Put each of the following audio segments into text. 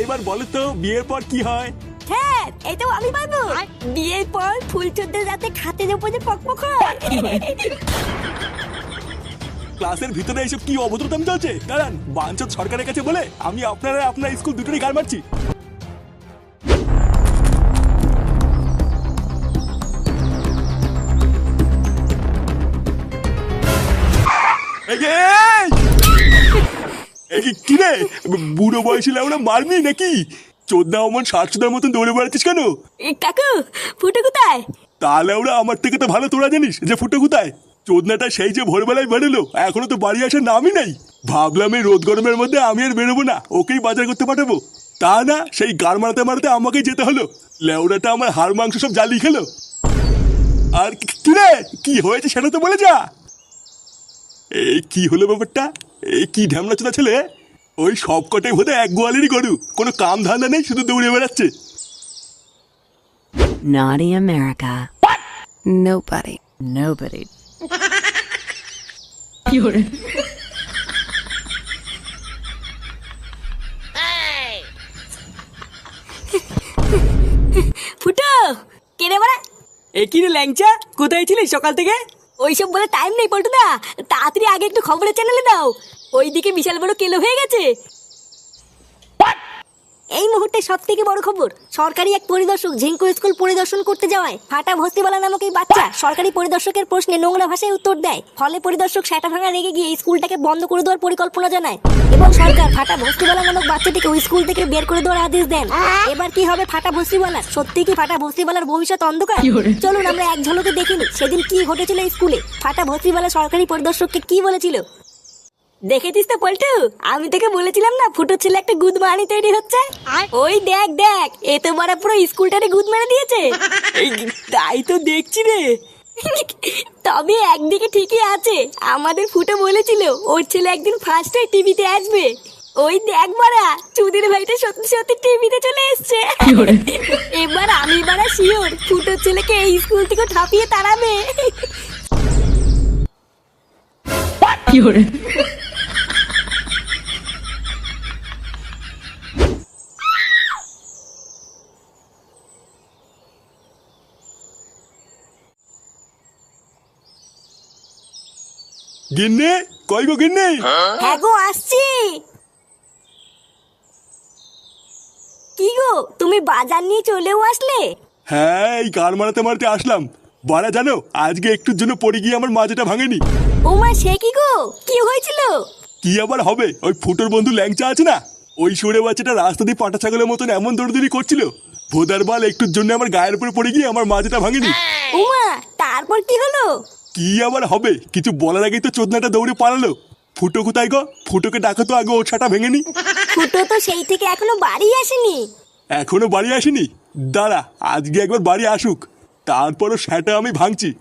এবার বলো তো বিয়ের পর কি হয়? হ্যাঁ এটাও আমি পারবো। বিয়ের পর ফুলচোদ্দের রাতে খাটের উপরে পকপক হয়। ক্লাসের ভিতরে এসব কি অভদ্রতামি চলছে? দাঁড়ান, বাঞ্চত সরকারের কাছে বলে আমি আপনার স্কুল দুটোরই গাল মারছি। কি রে, বুড়ো বয়সী লেওরা মারবি নাকি? চোদ্দা অমন 60 মতন দৌড়ে বেড়াচ্ছিস কেন? কাকু ফুটো কোথায়? তাহলে ওরা আমার থেকে তো ভালো তোরা জানিস যে ফুটো কোথায়। চোদনাটা সেই যে ভোরবেলায় বেরোলো, এখনো তো বাড়ি আসার নামই নাই। ভাবলাম এই রোদ গরমের মধ্যে আমি আর বেরোবো না, ওকেই বাজার করতে পাঠাবো। তা না, সেই গাড় মারাতে মারাতে আমাকেই যেতে হলো। লেওড়াটা আমার হাড় মাংস সব জ্বালিয়ে খেলো। আর কি রে, কি হয়েছে সেটা তো বলে যা। এই কি হলো ব্যাপারটা? এই কি ঢ্যামনা চোদা ছেলে? ওই সব কটাই বোধহয় এক গোয়ালেরই গরু, কোনো কাম ধান্দা নেই, শুধু দৌড়ে বেড়াচ্ছে। Naughty America. Nobody. Nobody. ফুটো কে রে বড়া? কি রে ল্যাংচা, কোথায় ছিলিস সকাল থেকে? ওইসব বলে টাইম নেই পল্টুদা, তাড়াতাড়ি আগে একটু খবরের চ্যানেলে দাও। ওইদিকে বিশাল বড় কেলো হয়ে গেছে। এই মুহূর্তে সব থেকে বড় খবর, সরকারি এক পরিদর্শক ঝিঙ্কু স্কুল পরিদর্শন করতে যাওয়ায় ফাটা ভস্তিবালা নামক এই বাচ্চা সরকারি পরিদর্শকের প্রশ্নে নোংরা ভাষায় উত্তর দেয়। ফলে পরিদর্শক সেটা ভাঙা রেগে গিয়ে স্কুলটাকে বন্ধ করে দেওয়ার পরিকল্পনা জানায় এবং সরকার ফাটা ভস্তিবালা নামক বাচ্চাটিকে ওই স্কুল থেকে বের করে দেওয়ার আদেশ দেন। এবার কি হবে ফাটা ভস্তিবালার? সত্যি কি ফাটা ভস্তিবালার ভবিষ্যৎ অন্ধকার? চলুন আমরা এক ঝলকে দেখিনি সেদিন কি ঘটেছিল স্কুলে। ফাটা ভস্তিবালা সরকারি পরিদর্শককে কি বলেছিল দেখেছিস তো পল্টু? আমি তোকে বলেছিলাম না ফুটো ছেলে একটা গুদ মারানি তৈরি হচ্ছে। ওই দেখ দেখ, এ তো বড় পুরো স্কুলটারে গুদ মেরে দিয়েছে। তাই তো দেখছি রে। তবে একদিকে ঠিকই আছে, আমাদের ফুটো বলেছিল ওর ছেলে একদিন ফার্স্ট হয়ে টিভিতে আসবে। ওই দেখ বাড়া, চুদির ভাইটা সত্যি সত্যি টিভিতে চলে এসছে। এবার আমি বাড়া শিওর ফুটোর ছেলেকে এই স্কুল থেকে ঠাপিয়ে তাড়াবে। গিন্নে, কই গো গিন্নে? হ্যাঁ গো আসছি। কি গো তুমি বাজার নিয়ে চলেও আসলে? হ্যাঁ, এই গাড় মারাতে মারাতে আসলাম। বাড়া জানো, আজকে একটুর জন্য পড়ে গিয়ে আমার মাজাটা ভাঙেনি। ওমা সে কি গো, কি হয়েছিল? কি আবার হবে, ওই ফুটোর বন্ধু ল্যাংচা আছে না, ওই সরে বাচ্চাটা রাস্তা দিয়ে পাটা ছাগলের মতন এমন দৌড়দৌড়ি করছিল, ভোদার বাল একটুর জন্য আমার গায়ের উপরে পড়ে গিয়ে আমার মাজাটা ভাঙেনি। ওমা তারপর কি হলো? কি আবার হবে, কিছু বলার আগেই তো চোদনাটা দৌড়ে পালালো। ফুটো কোথায় গো? ফুটোকে ডাকো তো আগে, ওর ছাটা ভেঙেনি। ফুটো তো সেই থেকে এখনো বাড়ি আসেনি। এখনো বাড়ি আসেনি? দাঁড়া, আজকে একবার বাড়ি আসুক, তারপরও সেটা আমি ভাঙছি।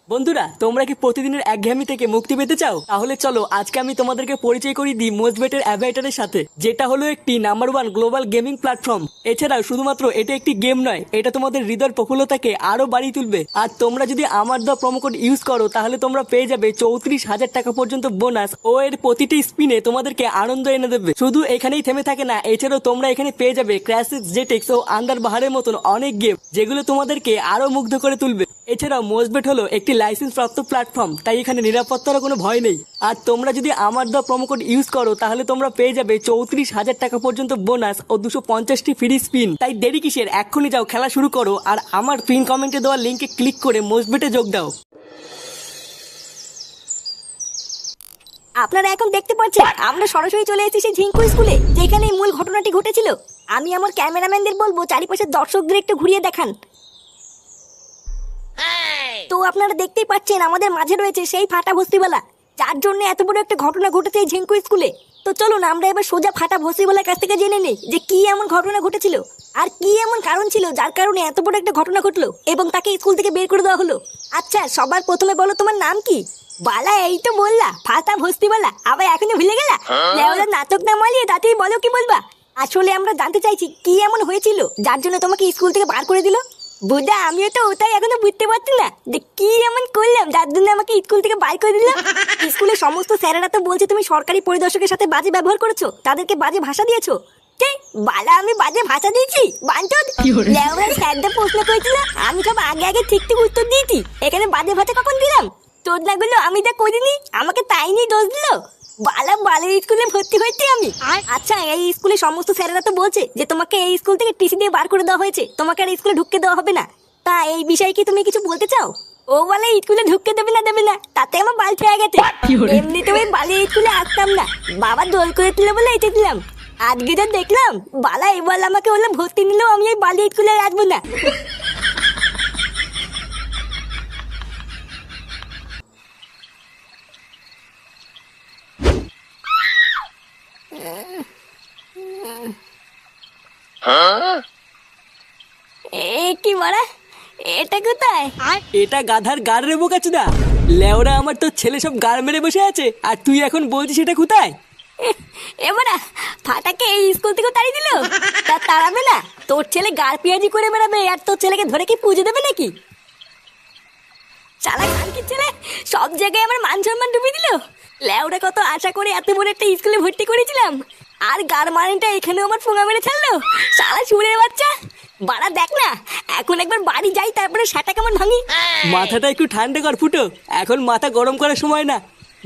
বন্ধুরা, তোমরা কি প্রতিদিনের একঘেয়েমি থেকে মুক্তি পেতে চাও? তাহলে চলো আজকে আমি তোমাদেরকে পরিচয় করিয়ে দিই মোজবেটের অ্যাভাইটারের সাথে, যেটা হলো একটি নাম্বার 1 গ্লোবাল গেমিং প্ল্যাটফর্ম। এছাড়াও শুধুমাত্র এটা একটি গেম নয়, এটা তোমাদের হৃদয়ের প্রফুল্লতাকে আরো বাড়িয়ে তুলবে। আর তোমরা যদি আমার দেওয়া প্রোমো কোড ইউজ করো তাহলে তোমরা পেয়ে যাবে 34,000 টাকা পর্যন্ত বোনাস, ও এর প্রতিটি স্পিনে তোমাদেরকে আনন্দ এনে দেবে। শুধু এখানেই থেমে থাকে না, এছাড়াও তোমরা এখানে পেয়ে যাবে ক্র্যাশিস, জেটেক্স ও আন্ডার বাহারের মতন অনেক গেম, যেগুলো তোমাদেরকে আরো মুগ্ধ করে তুলবে। এছাড়াও মোজবেট হলো একটি লাইসেন্স প্রাপ্ত প্ল্যাটফর্ম, তাই এখানে নিরাপত্তার কোনো ভয় নেই। আর তোমরা যদি আমার দেওয়া প্রোমো কোড ইউজ করো তাহলে তোমরা পেয়ে যাবে 34,000 টাকা পর্যন্ত বোনাস ও 250টি ফ্রি স্পিন। তাই দেরি কিসের, এক্ষুনি যাও খেলা শুরু করো আর আমার পিন কমেন্টে দেওয়া লিঙ্কে ক্লিক করে মোজবেটে যোগ দাও। আপনারা এখন দেখতে পাচ্ছেন আমরা সরাসরি চলে এসেছি সেই ঝিঙ্কু স্কুলে, যেখানে এই মূল ঘটনাটি ঘটেছিল। আমি আমার ক্যামেরাম্যানদের বলবো চারিপাশের দর্শকদের একটু ঘুরিয়ে দেখান। তো আপনারা দেখতেই পাচ্ছেন আমাদের মাঝে রয়েছে সেই ফাটা ভস্তিওয়ালা, যার জন্য এত বড় একটা ঘটনা ঘটেছে এই ঝিঙ্কু স্কুলে। তো চলুন আমরা এবার সোজা ফাটা ভস্তিওয়ালার কাছ থেকে জেনে নিই যে কি এমন ঘটনা ঘটেছিল আর কি এমন কারণ ছিল যার কারণে এত বড় একটা ঘটনা ঘটলো এবং তাকে স্কুল থেকে বের করে দেওয়া হলো। আচ্ছা সবার প্রথমে বলো তোমার নাম কি? বালা এই তো বললা ফাটা ভস্তিওয়ালা, আবার এখনো ভুলে গেলা? নাটক না মালিয়ে তাতেই বলো কি বলবা। আসলে আমরা জানতে চাইছি কি এমন হয়েছিল যার জন্য তোমাকে স্কুল থেকে বার করে দিল। বুদা আমিও তো ওটাই এখনো বুঝতে পারছি না যে কি এমন করলাম যার জন্য আমাকে স্কুল থেকে বাইর করে দিল। স্কুলের সমস্ত স্যারেরা তো বলছে তুমি সরকারি পরিদর্শকের সাথে বাজে ব্যবহার করেছো, তাদেরকে বাজে ভাষা দিয়েছো। কে বালা আমি বাজে ভাষা দিয়েছি? বাঞ্চদ লেওরা স্যারটা প্রশ্ন করেছিল, আমি সব আগে আগে ঠিক ঠিক উত্তর দিয়েছি, এখানে বাজে ভাষা কখন দিলাম? তোর না বললো আমি যা করিনি, আমাকে তাই নিয়ে দোষ দিল। বালা বালের স্কুলে ভর্তি হয়েছি আমি। আচ্ছা এই স্কুলে সমস্ত স্যারেরা তো বলছে যে তোমাকে এই স্কুল থেকে টিসি দিয়ে বার করে দেওয়া হয়েছে, তোমাকে আর স্কুলে ঢুকতে দেওয়া হবে না। তা এই বিষয়ে কি তুমি কিছু বলতে চাও? ও বলে স্কুলে ঢুকতে দেবে না, তাতে আমার বাল ছেড়ে গেছে। এমনিতে ওই বালির স্কুলে আসতাম না, বাবা দোল করে দিল বলে এসে দিলাম। আজকে যা দেখলাম বালা এবার আমাকে বললাম ভর্তি নিলেও আমি ওই বালির স্কুলে আসবো না। এ কি মারা, এটা কোথায়? এটা গাধার গাড় রে বোকাচোদা। লেওরা আমার তোর ছেলে সব গাড় মেরে বসে আছে আর তুই এখন বলছিস এটা কোথায়? এবারা ফাটাকে এই স্কুল থেকে তাড়িয়ে দিল, তা তাড়াবে না? তোর ছেলে গাড় পেঁয়াজি করে বেড়াবে আর তোর ছেলেকে ধরে কি পুজো দেবে নাকি? শালা খানকির ছেলে সব জায়গায় আমার মান সম্মান ডুবিয়ে দিল। লেওরা কত আশা করে এত বড় একটা স্কুলে ভর্তি করেছিলাম, আর গাড় মারিটা এখানেও আমার ফোঙা মেরে ছাড়লো। শালা সুরের বাচ্চা, বাড়া দেখ না এখন একবার বাড়ি যাই তারপরে সেটা কেমন ভাঙি। মাথাটা একটু ঠান্ডা কর ফুটো, এখন মাথা গরম করার সময় না।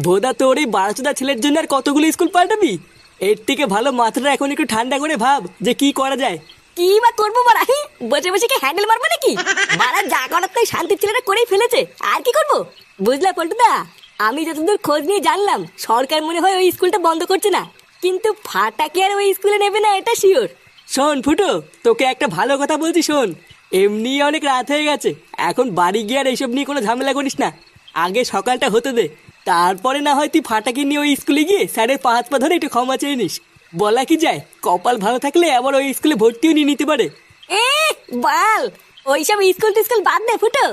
ভোদা তোর এই বারোচোদা ছেলের জন্য আর কতগুলো স্কুল পাল্টাবি? এর থেকে ভালো মাথাটা এখন একটু ঠান্ডা করে ভাব যে কি করা যায়। কি বা করবো বাড়া, বসে বসে কি হ্যান্ডেল মারবো নাকি? বাড়া যা করার তাই শান্তির ছেলেটা করেই ফেলেছে, আর কি করবো? বুঝলা পল্টুদা, আমি যতদূর খোঁজ নিয়ে জানলাম সরকার মনে হয় ওই স্কুলটা বন্ধ করছে না, কিন্তু ফাটাকে আর ওই স্কুলে নেবে না এটা শিওর। শোন ফুটো, তোকে একটা ভালো কথা বলছি শোন। এমনি অনেক রাত হয়ে গেছে, এখন বাড়ি গিয়ে আর এইসব নিয়ে কোনো ঝামেলা করিস না। আগে সকালটা হতে দে, তারপরে না হয় তুই ফাটাকে নিয়ে ওই স্কুলে গিয়ে স্যারের পা হাত পা ধরে একটু ক্ষমা চেয়ে নিস। বলা কি যায়, কপাল ভালো থাকলে আবার ওই স্কুলে ভর্তিও নিয়ে নিতে পারে। এ বাল, ওইসব স্কুল টিস্কুল বাদ দে ফুটো,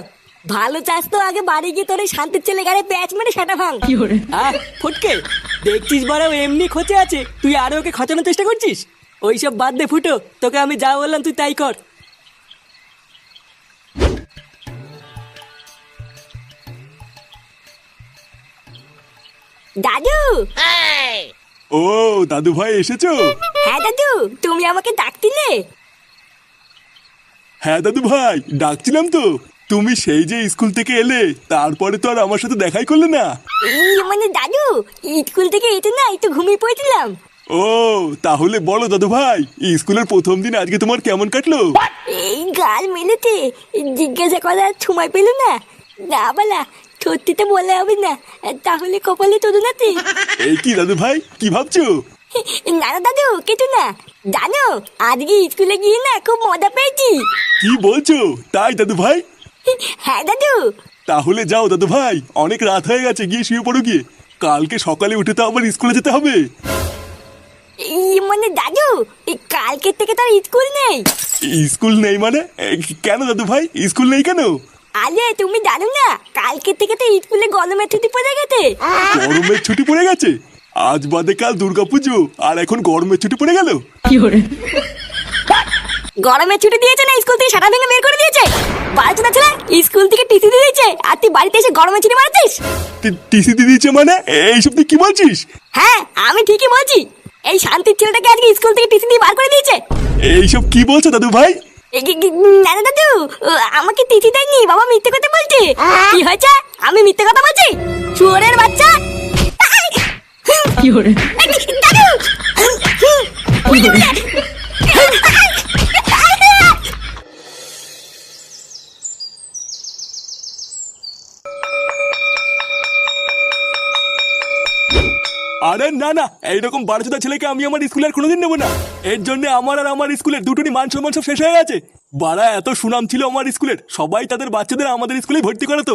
ভালো চাস তো আগে বাড়ি গিয়ে তোর ওই শান্তির ছেলে গাড়ি প্যাচ মেরে সেটা ভাঙ। ফুটকে দেখছিস বারাও এমনি খোঁচে আছে, তুই আরো ওকে খচানোর চেষ্টা করছিস। ওইসব বাদ দে ফুটো, তোকে আমি যা বললাম তুই তাই কর। দাদু। ও দাদু ভাই এসেছো? হ্যাঁ দাদু, তুমি আমাকে ডাকছিলে? হ্যাঁ দাদু ভাই ডাকছিলাম তো। তুমি সেই যে স্কুল থেকে এলে তারপরে তো আর আমার সাথে দেখাই করলে না। এই মানে দাদু, স্কুল থেকে এসে না একটু ঘুমিয়ে পড়েছিলাম। ও তাহলে বলো দাদু ভাই, স্কুলের প্রথম দিন আজকে তোমার কেমন কাটলো? এই গাল মেলেছে, জিজ্ঞাসা করার সময় পেল না। না বালা, সত্যিটা বলে হবে না, তাহলে কপালে তোর নাতি। এই কি দাদু ভাই কি ভাবছো? না না দাদু কিছু না। জানো আজকে স্কুলে গিয়ে না খুব মজা পেয়েছি। কি বলছো তাই দাদু ভাই? হ্যাঁ দাদু। তাহলে যাও দাদু ভাই, অনেক রাত হয়ে গেছে, গিয়ে শুয়ে পড়ো গিয়ে। কালকে সকালে উঠে তো আবার স্কুলে যেতে হবে। এই মানে দাদু, এই কালকে থেকে তো আর স্কুল নেই। স্কুল নেই মানে? কেন দাদু ভাই স্কুল নেই কেন? আরে তুমি জানো না, কালকে থেকে তো স্কুলে গরমের ছুটি পড়ে গেছে। গরমের ছুটি পড়ে গেছে? আজ বাদে কাল দুর্গাপুজো আর এখন গরমের ছুটি পড়ে গেল? গরমের ছুটি দিয়েছে না স্কুল থেকে সেটা ভেঙে বের করে দিয়েছে। বাড়িতে না ছেলে, স্কুল থেকে টিসি দিয়ে দিয়েছে আর তুই বাড়িতে এসে গরমের ছুটি মারছিস। টিসি দিয়ে দিয়েছে মানে? এইসব তুই কি বলছিস? হ্যাঁ আমি ঠিকই বলছি, এই শান্তির ছেলেটাকে আজকে স্কুল থেকে টিসি দিয়ে বার করে দিয়েছে। এইসব কি বলছো দাদু ভাই? না না দাদু, আমাকে টিসি দেয়নি, বাবা মিথ্যে কথা বলছে। কি হয়েছে? আমি মিথ্যে কথা বলছি? শুয়োরের বাচ্চা। আরে না না, এইরকম বারোচোদা ছেলেকে আমি আমার স্কুলের কোনোদিন নেবো না। এর জন্য আমার আর আমার স্কুলের দুটোরই মান সম্মান সব শেষ হয়ে গেছে। বাড়া এত সুনাম ছিল আমার স্কুলের, সবাই তাদের বাচ্চাদের আমাদের স্কুলে ভর্তি করাতো।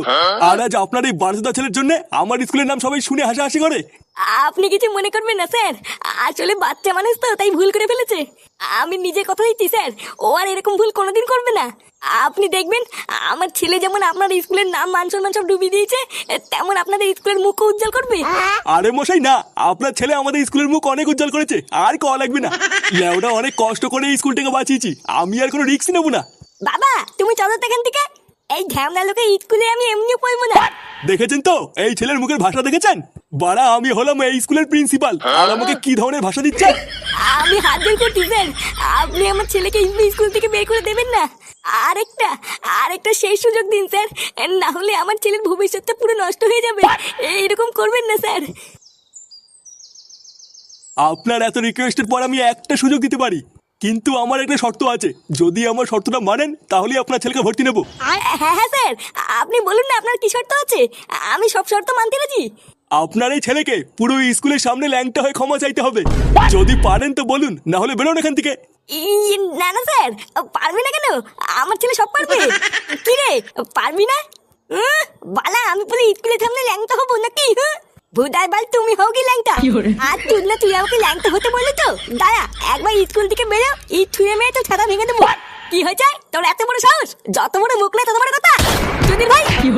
আর আজ আপনার এই বারোচোদা ছেলের জন্য আমার স্কুলের নাম সবাই শুনে হাসাহাসি করে। আপনি কিছু মনে করবেন না স্যার, আসলে বাচ্চা মানুষ তো তাই ভুল করে ফেলেছে। আমি নিজে কথা দিচ্ছি স্যার, ও আর এরকম ভুল কোনোদিন করবে না। আপনি দেখবেন আমার ছেলে যেমন আপনার স্কুলের নাম মান সম্মান সব ডুবিয়ে দিয়েছে, তেমন আপনাদের স্কুলের মুখ উজ্জ্বল করবে। আরে মশাই না, আপনার ছেলে আমাদের স্কুলের মুখ অনেক উজ্জ্বল করেছে, আর কওয়া লাগবে না। লেওটা অনেক কষ্ট করে এই স্কুলটাকে বাঁচিয়েছি, আমি আর কোনো রিস্ক নেবো না। বাবা তুমি চলো তো এখান থেকে। এই ঢ্যামনা লোকে স্কুলে আমি এমনিও পড়বো না। দেখেছেন তো এই ছেলের মুখের ভাষা দেখেছেন? বাড়া আমি হলাম এই স্কুলের প্রিন্সিপাল, আর আমাকে কি ধরনের ভাষা দিচ্ছে? আমি হাত জোর করছি স্যার, আপনি আমার ছেলেকে স্কুল থেকে বের করে দেবেন না। আরেকটা শেষ সুযোগ দিন স্যার, না হলে আমার ছেলের ভবিষ্যৎটা পুরো নষ্ট হয়ে যাবে। এরকম করবেন না স্যার। আপনার এত রিকোয়েস্টের পর আমি একটা সুযোগ দিতে পারি, কিন্তু আমার একটা শর্ত আছে। যদি আমার শর্তটা মানেন তাহলে আপনার ছেলেকে ভর্তি নেব। হ্যাঁ স্যার, আপনি বলুন না আপনার কি শর্ত আছে, আমি সব শর্ত মানতে রাজি। আপনার এই ছেলেকে পুরো স্কুলের সামনে ল্যাংটা হয়ে ক্ষমা চাইতে হবে। যদি পারেন তো বলুন, না হলে বেরোন এখান থেকে। না না স্যার, পারবি না কেন? আমার ছেলে সব পারবে। কি রে, পারবি না? বালা আমি বলে স্কুলের সামনে ল্যাংটা হবো নাকি? ভুদাই বাল তুমি হও কি ল্যাংটা? আর তুই না, তুই আমাকে ল্যাংটা হতে বললি তো। দাঁড়া একবার স্কুল থেকে বেরো, ছুঁয়ে মেরে তো ছাতা ভেঙে দেবো। কি হয়েছে তোর এত বড় সাহস? যত বড় মুখ না তত বড় কথা। যদি ভাই কি